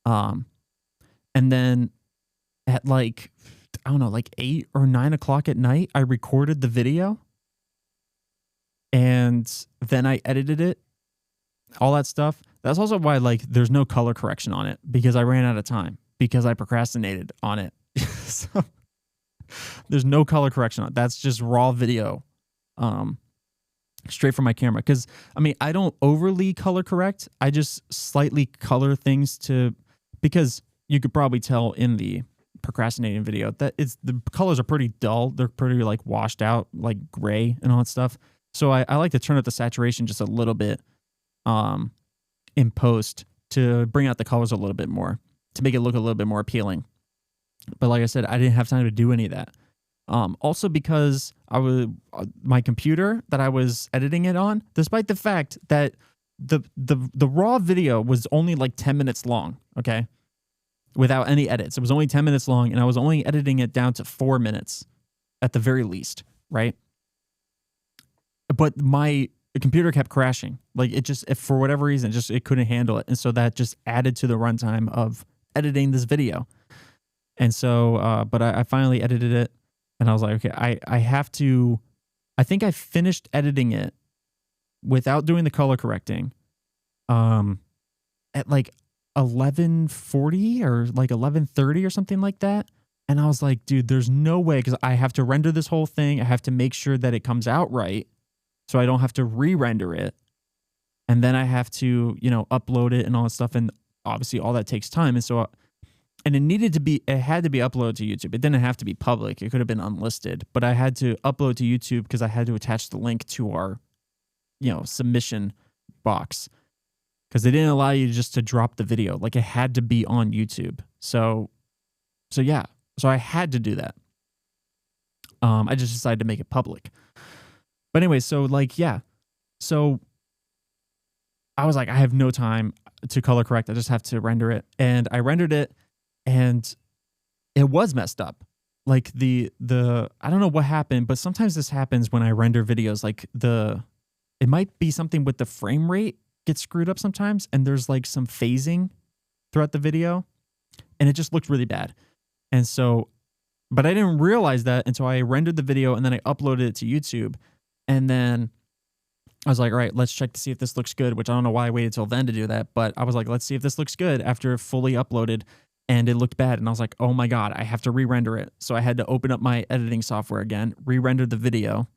And then at like, I don't know, like 8 or 9 o'clock at night, I recorded the video. And then I edited it. all that stuff. That's also why like there's no color correction on it, because I ran out of time, because I procrastinated on it. So there's no color correction on it. That's just raw video, straight from my camera. Because I mean, I don't overly color correct. I just slightly color things because you could probably tell in the procrastinating video that the colors are pretty dull. They're pretty like washed out, like gray and all that stuff. So I like to turn up the saturation just a little bit in post to bring out the colors a little bit more, to make it look a little bit more appealing. But like I said, I didn't have time to do any of that. Also because my computer that I was editing it on, despite the fact that the raw video was only like 10 minutes long, okay? Without any edits. It was only 10 minutes long, and I was only editing it down to 4 minutes at the very least, right? But my computer kept crashing. Like it just, if for whatever reason, it couldn't handle it. And so that just added to the runtime of editing this video. And so, but I finally edited it, and I was like, okay, I have to, I think I finished editing it without doing the color correcting at like 11:40 or like 11:30 or something like that. And I was like, dude, there's no way, because I have to render this whole thing. I have to make sure that it comes out right, so I don't have to re-render it. And then I have to, upload it and all that stuff. And obviously all that takes time. And so, and it had to be uploaded to YouTube. It didn't have to be public. It could have been unlisted, but I had to upload to YouTube because I had to attach the link to our, submission box, because they didn't allow you just to drop the video. Like it had to be on YouTube. So yeah. So I had to do that. I just decided to make it public. But anyway, so like, yeah. So I was like, I have no time to color correct. I just have to render it. And I rendered it, and it was messed up. Like the I don't know what happened, but sometimes this happens when I render videos. Like it might be something with the frame rate gets screwed up sometimes, and there's like some phasing throughout the video, and it just looked really bad. And so, but I didn't realize that until I rendered the video and then I uploaded it to YouTube. And then I was like, all right, let's check to see if this looks good, which I don't know why I waited till then to do that. But I was like, let's see if this looks good after fully uploaded, and it looked bad. And I was like, oh my God, I have to re-render it. So I had to open up my editing software again, re-render the video,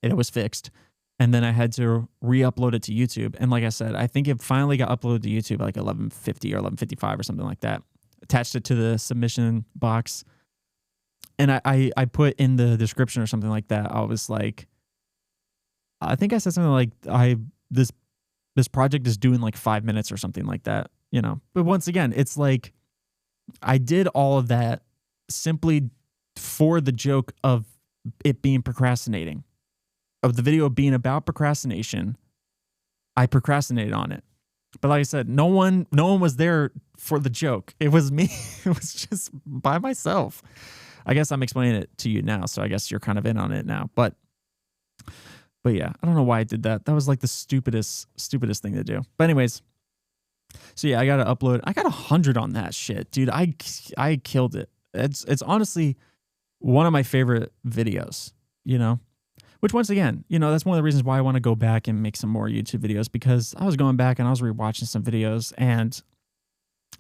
and it was fixed. And then I had to re-upload it to YouTube. And like I said, I think it finally got uploaded to YouTube like 11:50 or 11:55 or something like that. Attached it to the submission box. And I put in the description or something like that, I was like, I think I said something like, this project is due in like 5 minutes or something like that, But once again, it's like I did all of that simply for the joke of it being procrastinating, of the video being about procrastination. I procrastinated on it. But like I said, no one was there for the joke. It was me. It was just by myself. I guess I'm explaining it to you now, so I guess you're kind of in on it now. But yeah, I don't know why I did that. That was like the stupidest thing to do. But anyways, so yeah, I got to upload. I got 100 on that shit, dude. I killed it. It's honestly one of my favorite videos, Which once again, that's one of the reasons why I want to go back and make some more YouTube videos, because I was going back and I was rewatching some videos and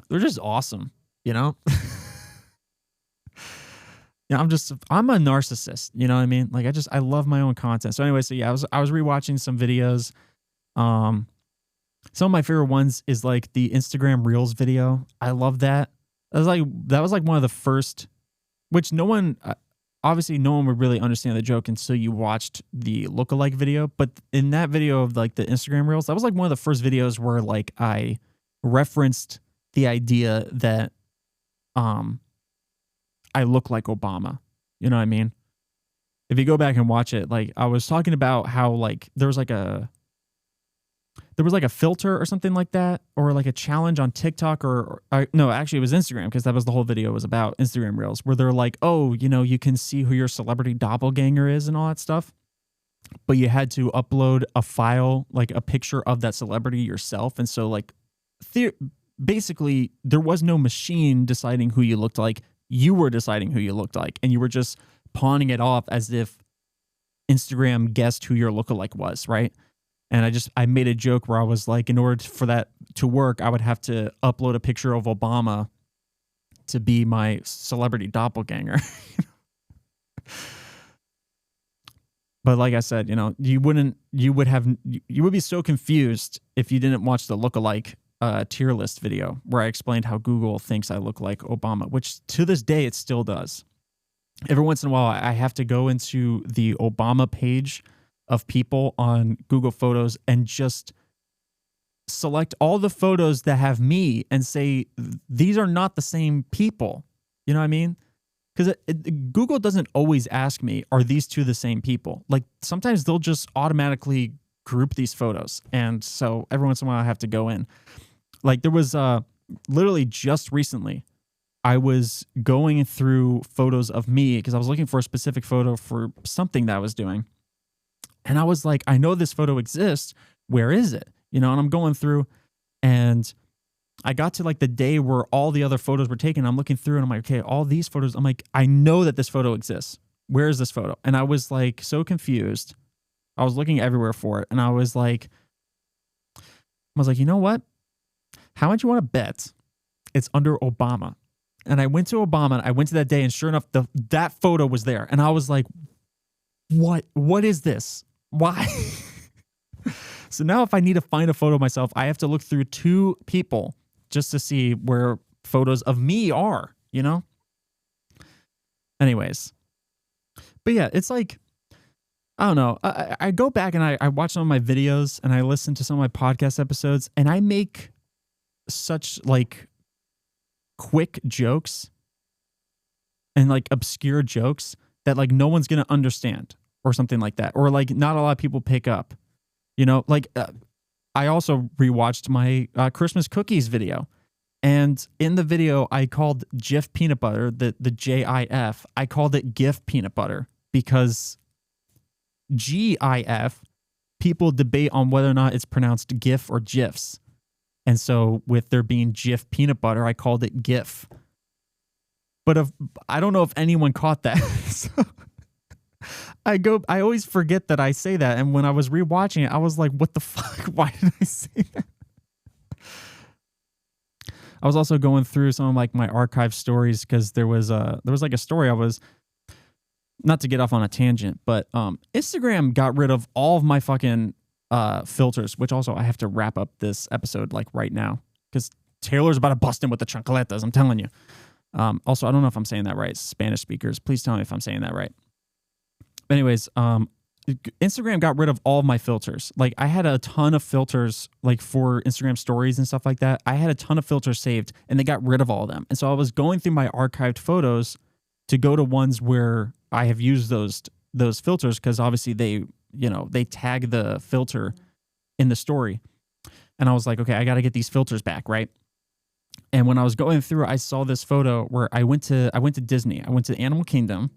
they're just awesome, Yeah, I'm a narcissist, you know what I mean? Like I love my own content. So anyway, so yeah, I was rewatching some videos. Some of my favorite ones is like the Instagram Reels video. I love that. That was like one of the first, which obviously no one would really understand the joke until you watched the lookalike video. But in that video of like the Instagram Reels, that was like one of the first videos where like I referenced the idea that I look like Obama. You know what I mean? If you go back and watch it, like I was talking about how like there was like a filter or something like that, or like a challenge on TikTok no, actually it was Instagram, because that was the whole video was about, Instagram Reels, where they're like, oh, you can see who your celebrity doppelganger is and all that stuff. But you had to upload a file, like a picture of that celebrity yourself. And so like basically there was no machine deciding who you looked like. You were deciding who you looked like, and you were just pawning it off as if Instagram guessed who your lookalike was, right? And I made a joke where I was like, in order for that to work, I would have to upload a picture of Obama to be my celebrity doppelganger. But like I said, you would be so confused if you didn't watch the lookalike tier list video where I explained how Google thinks I look like Obama, which to this day it still does. Every once in a while, I have to go into the Obama page of people on Google Photos and just select all the photos that have me and say, these are not the same people. You know what I mean? Because Google doesn't always ask me, are these two the same people? Like sometimes they'll just automatically group these photos. And so every once in a while I have to go in. Like there was literally just recently, I was going through photos of me because I was looking for a specific photo for something that I was doing. And I was like, I know this photo exists. Where is it? And I'm going through and I got to like the day where all the other photos were taken. I'm looking through and I'm like, okay, all these photos. I'm like, I know that this photo exists. Where is this photo? And I was like so confused. I was looking everywhere for it. And I was like, you know what? How much you want to bet it's under Obama? And I went to Obama. And I went to that day, and sure enough, that photo was there. And I was like, "What? What is this? Why?" So now, if I need to find a photo of myself, I have to look through two people just to see where photos of me are. Anyways, but yeah, it's like I don't know. I go back and I watch some of my videos and I listen to some of my podcast episodes, and I make such like quick jokes and like obscure jokes that like no one's gonna understand or something like that, or like not a lot of people pick up. I also rewatched my Christmas cookies video, and in the video I called Jif peanut butter, the JIF, I called it GIF peanut butter because GIF, people debate on whether or not it's pronounced GIF or GIFs. And so with there being Jif peanut butter, I called it GIF. But I don't know if anyone caught that. So I always forget that I say that. And when I was rewatching it, I was like, what the fuck? Why did I say that? I was also going through some of like my archive stories because there was like a story I was, not to get off on a tangent, but Instagram got rid of all of my fucking filters, which also I have to wrap up this episode like right now because Taylor's about to bust in with the chancletas. I'm telling you. Also, I don't know if I'm saying that right. Spanish speakers, please tell me if I'm saying that right. But anyways, Instagram got rid of all of my filters. Like I had a ton of filters like for Instagram stories and stuff like that. I had a ton of filters saved and they got rid of all of them. And so I was going through my archived photos to go to ones where I have used those filters because obviously they tag the filter in the story. And I was like, okay, I got to get these filters back, right? And when I was going through, I saw this photo where I went to Disney. I went to Animal Kingdom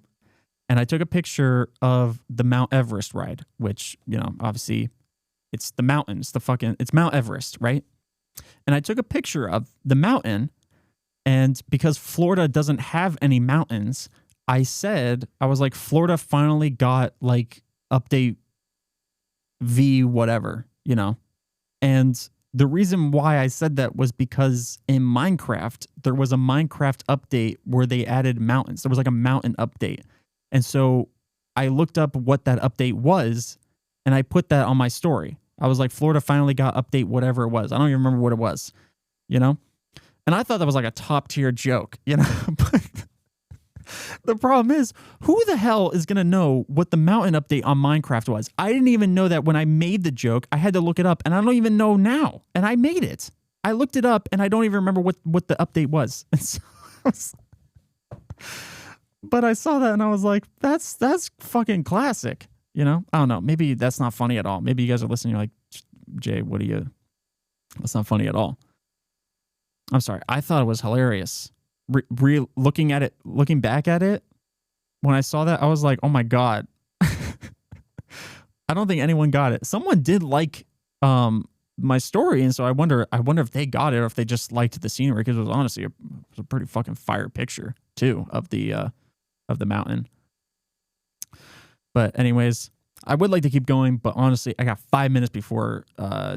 and I took a picture of the Mount Everest ride, which, obviously it's the mountains, it's Mount Everest, right? And I took a picture of the mountain, and because Florida doesn't have any mountains, I was like, Florida finally got like update V whatever, and the reason why I said that was because in Minecraft, there was a Minecraft update where they added mountains. There was like a mountain update. And so I looked up what that update was and I put that on my story. I was like, Florida finally got update whatever it was. I don't even remember what it was, And I thought that was like a top tier joke, But the problem is, who the hell is going to know what the mountain update on Minecraft was? I didn't even know that when I made the joke. I had to look it up, and I don't even know now. And I made it. I looked it up, and I don't even remember what the update was. And so but I saw that, and I was like, that's fucking classic. I don't know. Maybe that's not funny at all. Maybe you guys are listening. You're like, Jay, that's not funny at all. I'm sorry. I thought it was hilarious. Looking back at it, when I saw that, I was like, oh my God. I don't think anyone got it. Someone did like my story, and so I wonder if they got it or if they just liked the scenery, because it was honestly a pretty fucking fire picture too of the mountain. But anyways, I would like to keep going, but honestly, I got 5 minutes before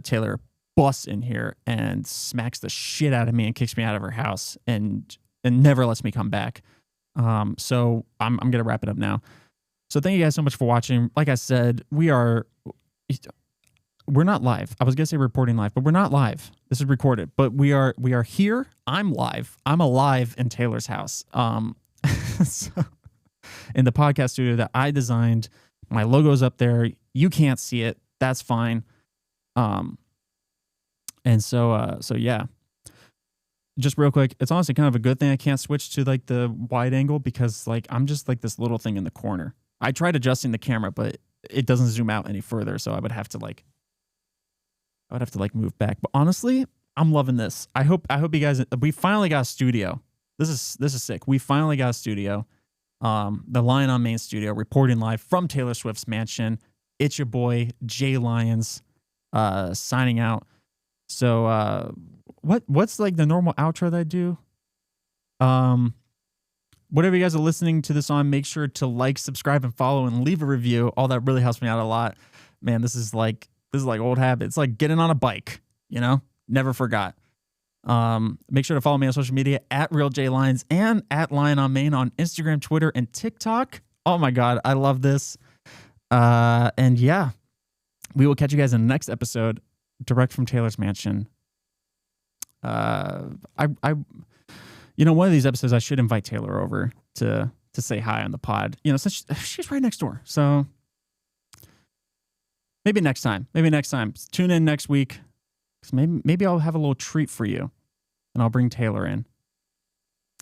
Taylor busts in here and smacks the shit out of me and kicks me out of her house and never lets me come back. So I'm gonna wrap it up now. So thank you guys so much for watching. Like I said, we're not live. I was gonna say reporting live, but we're not live. This is recorded, but we are here. I'm live. I'm alive in Taylor's house. So, in the podcast studio that I designed. My logo's up there. You can't see it. That's fine. And so yeah. Just real quick, it's honestly kind of a good thing I can't switch to like the wide angle because like I'm just like this little thing in the corner. I tried adjusting the camera, but it doesn't zoom out any further, so I would have to move back. But honestly, I'm loving this. I hope you guys. We finally got a studio. This is sick. We finally got a studio. The Lion on Main studio, reporting live from Taylor Swift's mansion. It's your boy Jay Lyons, signing out. So, what's like the normal outro that I do? Whatever you guys are listening to this on, make sure to like, subscribe, and follow, and leave a review. All that really helps me out a lot. Man, this is like old habit. It's like getting on a bike, never forgot. Make sure to follow me on social media at RealJLions and at Lion on Main on Instagram, Twitter, and TikTok. Oh my God, I love this. And yeah, we will catch you guys in the next episode, direct from Taylor's mansion. One of these episodes I should invite Taylor over to say hi on the pod. Since she's right next door. So maybe next time. Tune in next week. Maybe I'll have a little treat for you, and I'll bring Taylor in.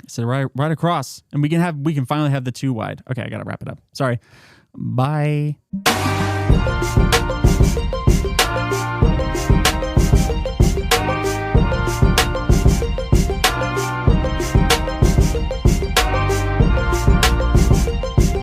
So right across, and we can finally have the 2 wide. Okay, I gotta wrap it up. Sorry. Bye.